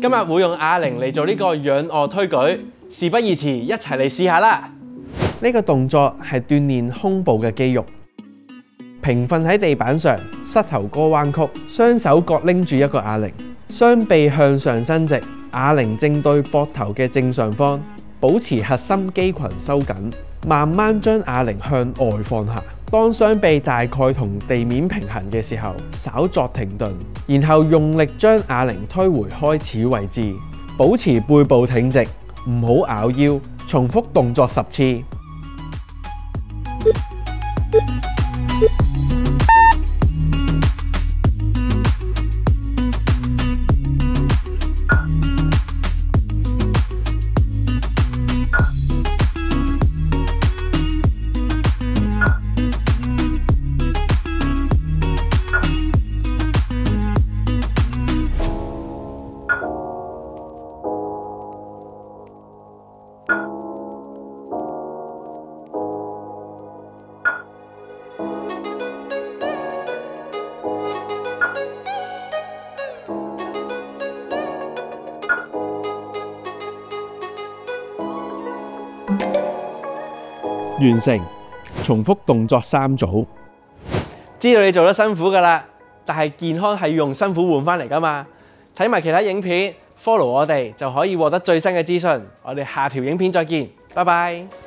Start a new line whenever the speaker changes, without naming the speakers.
今日會用啞鈴嚟做呢個仰卧推舉，事不宜遲，一齊嚟試下啦！呢個動作係鍛鍊胸部嘅肌肉。平瞓喺地板上，膝頭哥彎曲，雙手各拎住一個啞鈴，雙臂向上伸直，啞鈴正對膊頭嘅正上方，保持核心肌群收緊，慢慢將啞鈴向外放下。當雙臂大概同地面平衡嘅時候，稍作停頓，然後用力將啞鈴推回開始位置，保持背部挺直，唔好拗腰。重複動作10次。完成，重複動作3組。知道你做得辛苦㗎喇，但係健康係要用辛苦換返嚟㗎嘛。睇埋其他影片 ，follow 我哋就可以獲得最新嘅資訊。我哋下條影片再見，拜拜。